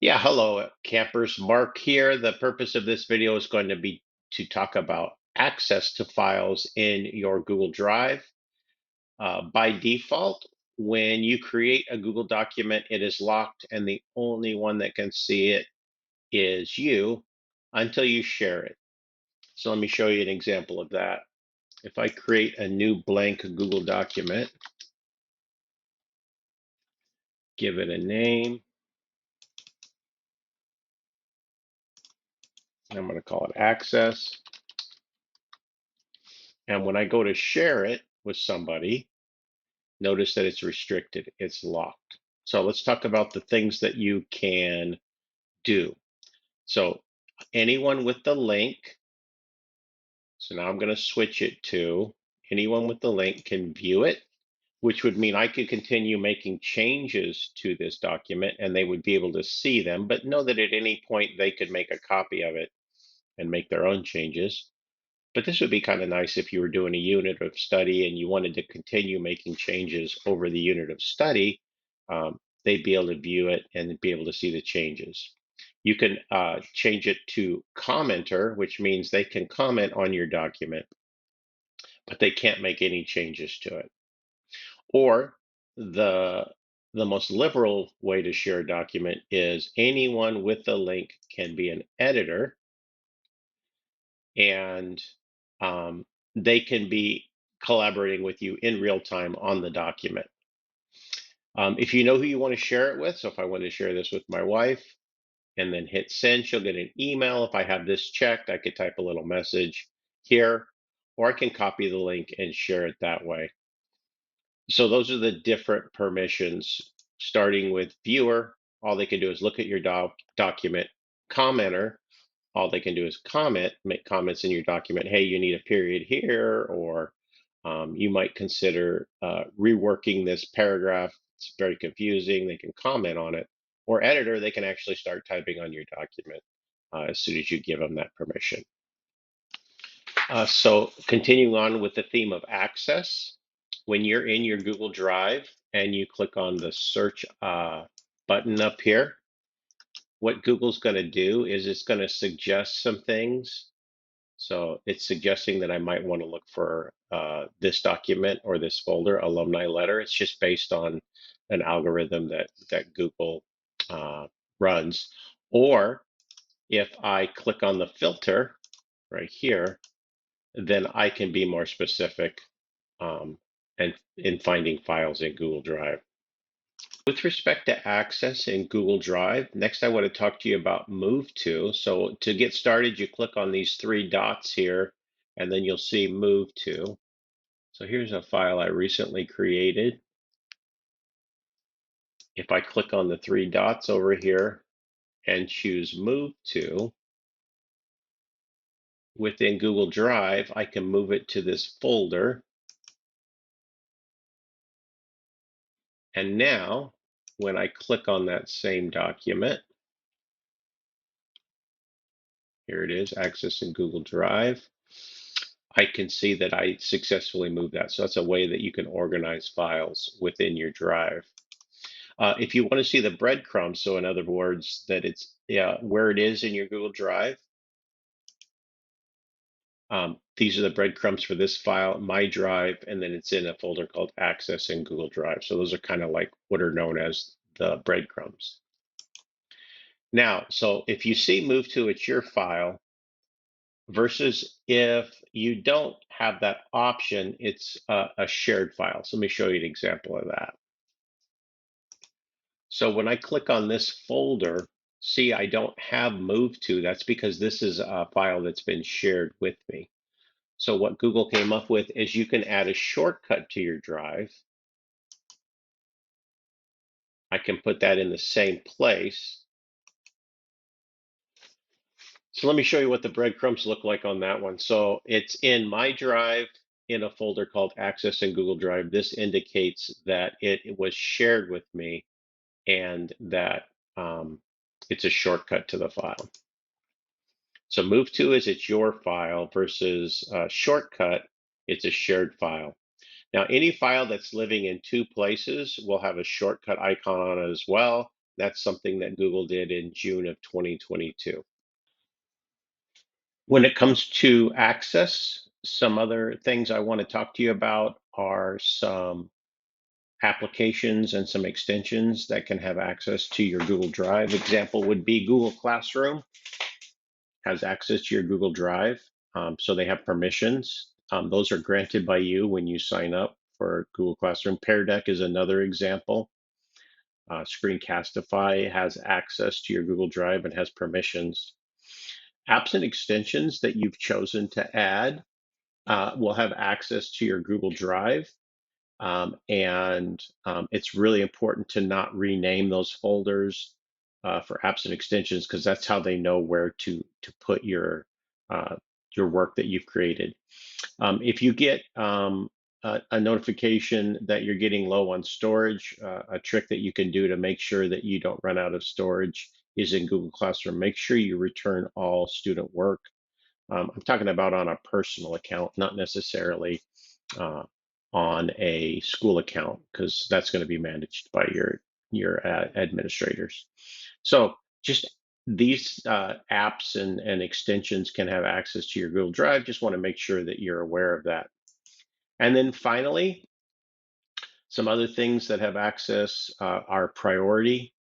Yeah, hello, campers. Mark here. The purpose of this video is going to be to talk about access to files in your Google Drive. By default, when you create a Google document, it is locked, and the only one that can see it is you until you share it. So let me show you an example of that. If I create a new blank Google document, give it a name, I'm going to call it access. And when I go to share it with somebody, notice that it's restricted, it's locked. So let's talk about the things that you can do. So anyone with the link, so now I'm going to switch it to anyone with the link can view it, which would mean I could continue making changes to this document and they would be able to see them, but know that at any point they could make a copy of it and make their own changes. But this would be kind of nice if you were doing a unit of study and you wanted to continue making changes over the unit of study. They'd be able to view it and be able to see the changes. You can change it to commenter, which means they can comment on your document, but they can't make any changes to it. Or the most liberal way to share a document is anyone with the link can be an editor, and um, they can be collaborating with you in real time on the document. If you know who you want to share it with, so if I want to share this with my wife and then hit send, she'll get an email. If I have this checked, I could type a little message here, or I can copy the link and share it that way. So those are the different permissions, starting with viewer. All they can do is look at your document. Commenter, all they can do is comment, make comments in your document. Hey, you need a period here, or you might consider reworking this paragraph. It's very confusing. They can comment on it. Or editor, they can actually start typing on your document as soon as you give them that permission. So continuing on with the theme of access, when you're in your Google Drive and you click on the search button up here, what Google's going to do is it's going to suggest some things. So it's suggesting that I might want to look for this document or this folder, alumni letter. It's just based on an algorithm that Google runs. Or if I click on the filter right here, then I can be more specific and in finding files in Google Drive. With respect to access in Google Drive, next I want to talk to you about Move To. So to get started, you click on these three dots here, and then you'll see Move To. So here's a file I recently created. If I click on the three dots over here and choose Move To, within Google Drive, I can move it to this folder. And now, when I click on that same document, here it is, Access in Google Drive, I can see that I successfully moved that. So that's a way that you can organize files within your drive. If you want to see the breadcrumbs, so in other words, that it's where it is in your Google Drive, these are the breadcrumbs for this file, my drive, and then it's in a folder called Access in Google Drive. So those are kind of like what are known as the breadcrumbs. Now, so if you see Move To, it's your file, versus if you don't have that option, it's a shared file. So let me show you an example of that. So when I click on this folder, see, I don't have Move To. That's because this is a file that's been shared with me. So what Google came up with is you can add a shortcut to your drive. I can put that in the same place. So let me show you what the breadcrumbs look like on that one. So it's in my drive in a folder called Access in Google Drive. This indicates that it was shared with me and that it's a shortcut to the file. So Move To is it's your file versus shortcut, it's a shared file. Now, any file that's living in two places will have a shortcut icon on it as well. That's something that Google did in June of 2022. When it comes to access, some other things I want to talk to you about are some applications and some extensions that can have access to your Google Drive. Example would be Google Classroom has access to your Google Drive. So they have permissions. Those are granted by you when you sign up for Google Classroom. Pear Deck is another example. Screencastify has access to your Google Drive and has permissions. Apps and extensions that you've chosen to add will have access to your Google Drive. It's really important to not rename those folders for apps and extensions, because that's how they know where to put your work that you've created. If you get a notification that you're getting low on storage, a trick that you can do to make sure that you don't run out of storage is in Google Classroom. Make sure you return all student work. I'm talking about on a personal account, not necessarily uh, on a school account, because that's going to be managed by your administrators. So just these apps and extensions can have access to your Google Drive. Just want to make sure that you're aware of that. And then finally, some other things that have access are priority.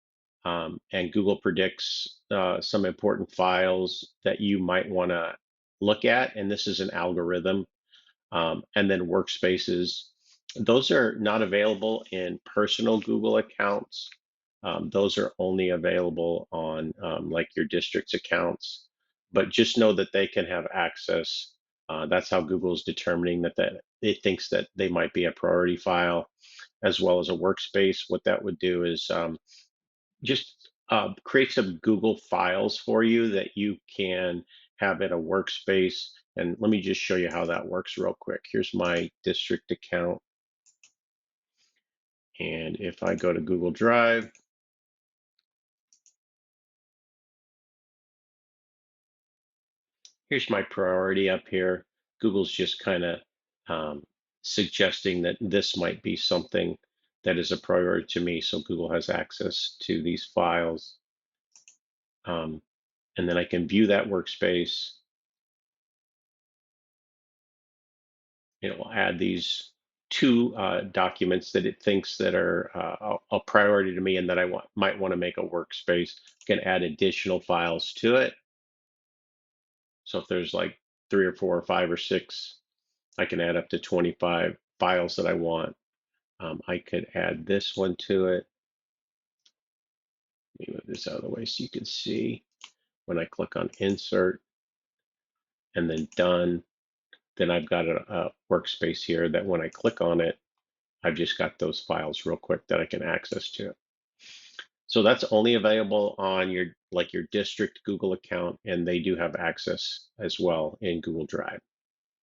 And Google predicts some important files that you might want to look at. And this is an algorithm. And then workspaces. Those are not available in personal Google accounts. Those are only available on like your district's accounts. But just know that they can have access. That's how Google's determining that it thinks that they might be a priority file as well as a workspace. What that would do is just create some Google files for you that you can have in a workspace. And let me just show you how that works real quick. Here's my district account. And if I go to Google Drive, here's my priority up here. Google's just kind of suggesting that this might be something that is a priority to me. So Google has access to these files. And then I can view that workspace. It will add these two documents that it thinks that are a priority to me and that I might want to make a workspace. Can add additional files to it. So if there's like 3 or 4 or 5 or 6, I can add up to 25 files that I want. I could add this one to it. Let me move this out of the way so you can see. When I click on insert and then done, then I've got a workspace here that when I click on it, I've just got those files real quick that I can access to. So that's only available on your district Google account, and they do have access as well in Google Drive.